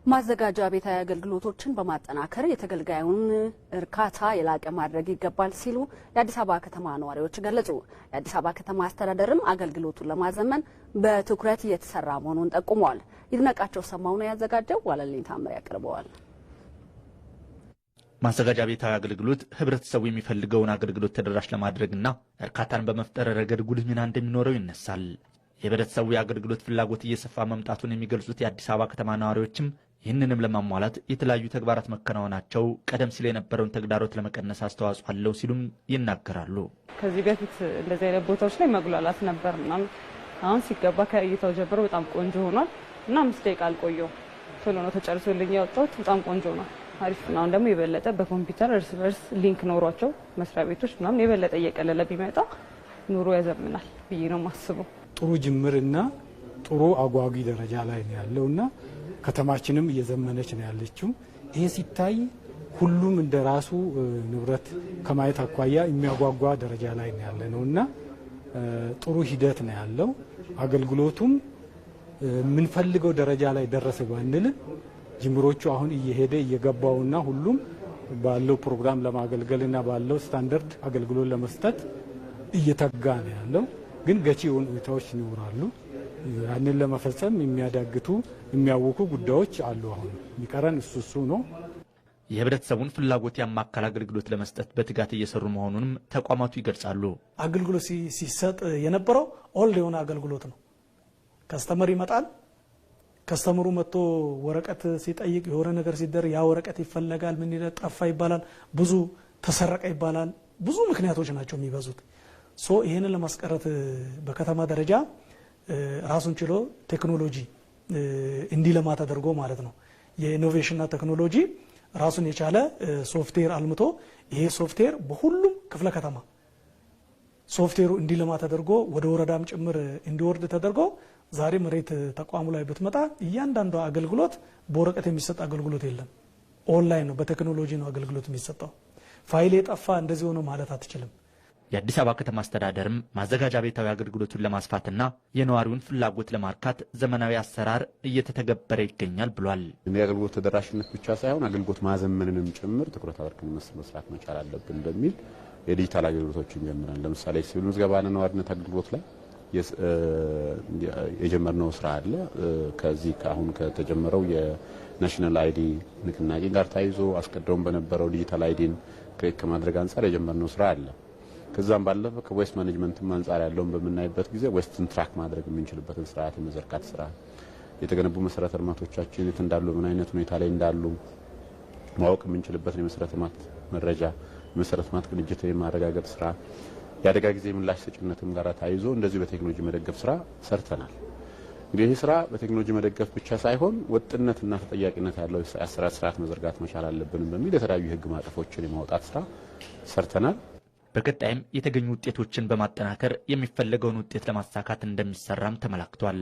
ማዘጋጃ ቤታዊ አገልግሎቶችን በማጠናከር የተገልጋዩን እርካታ የላቀ ማድረግ ይገባል ሲሉ የአዲስ አበባ ከተማ ነዋሪዎች ገለጹ። የአዲስ አበባ ከተማ አስተዳደርም አገልግሎቱን ለማዘመን በትኩረት እየተሰራ መሆኑን ጠቁመዋል። ይድነቃቸው ሰማው ነው ያዘጋጀው። ዋለልኝ ታምር ያቀርበዋል። ማዘጋጃ ቤታዊ አገልግሎት ህብረተሰቡ የሚፈልገውን አገልግሎት ተደራሽ ለማድረግና እርካታን በመፍጠር ረገድ ጉልህ ሚና እንደሚኖረው ይነሳል። የህብረተሰቡ የአገልግሎት ፍላጎት እየሰፋ መምጣቱን የሚገልጹት የአዲስ አበባ ከተማ ነዋሪዎችም ይህንንም ለማሟላት የተለያዩ ተግባራት መከናወናቸው ቀደም ሲል የነበረውን ተግዳሮት ለመቀነስ አስተዋጽኦ አለው ሲሉም ይናገራሉ። ከዚህ በፊት እንደዚህ አይነት ቦታዎች ላይ መጉላላት ነበርና አሁን ሲገባ ከእይታው ጀምሮ በጣም ቆንጆ ሆኗል እና 5 ደቂቃ አልቆየው ቶሎ ነው ተጨርሶልኝ ያወጣሁት። በጣም ቆንጆ ነው፣ አሪፍ ነው። አሁን ደግሞ የበለጠ በኮምፒውተር እርስ በርስ ሊንክ ኖሯቸው መስሪያ ቤቶች ምናምን የበለጠ እየቀለለ ቢመጣ ኑሮ ያዘምናል ብዬ ነው የማስበው። ጥሩ ጅምርና ጥሩ አጓጊ ደረጃ ላይ ነው ያለውና ከተማችንም እየዘመነች ነው ያለችው። ይሄ ሲታይ ሁሉም እንደራሱ ንብረት ከማየት አኳያ የሚያጓጓ ደረጃ ላይ ነው ያለነውና ጥሩ ሂደት ነው ያለው። አገልግሎቱም የምንፈልገው ደረጃ ላይ ደረሰ ባንል ጅምሮቹ አሁን እየሄደ እየገባውና ሁሉም ባለው ፕሮግራም ለማገልገልና ባለው ስታንዳርድ አገልግሎት ለመስጠት እየተጋ ነው ያለው። ግን ገቺ የሆኑ ሁኔታዎች ይኖራሉ። ያንን ለመፈጸም የሚያዳግቱ የሚያውኩ ጉዳዮች አሉ። አሁን የሚቀረን እሱ ነው። የህብረተሰቡን ፍላጎት ያማከለ አገልግሎት ለመስጠት በትጋት እየሰሩ መሆኑንም ተቋማቱ ይገልጻሉ። አገልግሎት ሲሰጥ የነበረው ኦልድ የሆነ አገልግሎት ነው። ከስተመር ይመጣል። ከስተመሩ መጥቶ ወረቀት ሲጠይቅ የሆነ ነገር ሲደር ያ ወረቀት ይፈለጋል። ምን ጠፋ ይባላል፣ ብዙ ተሰረቀ ይባላል። ብዙ ምክንያቶች ናቸው የሚበዙት። ይሄንን ለማስቀረት በከተማ ደረጃ ራሱን ችሎ ቴክኖሎጂ እንዲለማ ተደርጎ ማለት ነው የኢኖቬሽንና ቴክኖሎጂ ራሱን የቻለ ሶፍትዌር አልምቶ ይሄ ሶፍትዌር በሁሉም ክፍለ ከተማ ሶፍትዌሩ እንዲለማ ተደርጎ ወደ ወረዳም ጭምር እንዲወርድ ተደርጎ ዛሬ መሬት ተቋሙ ላይ ብትመጣ እያንዳንዱ አገልግሎት በወረቀት የሚሰጥ አገልግሎት የለም። ኦንላይን ነው፣ በቴክኖሎጂ ነው አገልግሎት የሚሰጠው። ፋይል የጠፋ እንደዚህ ሆነ ማለት አትችልም። የአዲስ አበባ ከተማ አስተዳደርም ማዘጋጃ ቤታዊ አገልግሎቱን ለማስፋትና የነዋሪውን ፍላጎት ለማርካት ዘመናዊ አሰራር እየተተገበረ ይገኛል ብሏል። የአገልግሎት ተደራሽነት ብቻ ሳይሆን አገልግሎት ማዘመንንም ጭምር ትኩረት አድርገን መስራት መቻል አለብን በሚል የዲጂታል አገልግሎቶችን ጀምረን ለምሳሌ ሲቪል ምዝገባና ነዋሪነት አገልግሎት ላይ የጀመርነው ስራ አለ። ከዚህ አሁን ከተጀመረው የናሽናል አይዲ ንቅናቄ ጋር ታይዞ አስቀድሞም በነበረው ዲጂታል አይዲን ክሬት ከማድረግ አንጻር የጀመርነው ስራ አለ። ከዛም ባለፈ ከዌስት ማኔጅመንት አንጻር ያለውን በምናይበት ጊዜ ዌስትን ትራክ ማድረግ የምንችልበትን ስርዓት የመዘርጋት ስራ፣ የተገነቡ መሰረተ ልማቶቻችን የት እንዳሉ ምን አይነት ሁኔታ ላይ እንዳሉ ማወቅ የምንችልበትን የመሰረተ ልማት መረጃ የመሰረተ ልማት ቅንጅት የማረጋገጥ ስራ፣ የአደጋ ጊዜ ምላሽ ሰጭነትም ጋር ታይዞ እንደዚህ በቴክኖሎጂ መደገፍ ስራ ሰርተናል። እንግዲህ ይህ ስራ በቴክኖሎጂ መደገፍ ብቻ ሳይሆን ወጥነትና ተጠያቂነት ያለው የአሰራር ስርዓት መዘርጋት መቻል አለብን በሚል የተለያዩ የህግ ማዕቀፎችን የማውጣት ስራ ሰርተናል። በቀጣይም የተገኙ ውጤቶችን በማጠናከር የሚፈለገውን ውጤት ለማሳካት እንደሚሰራም ተመላክቷል።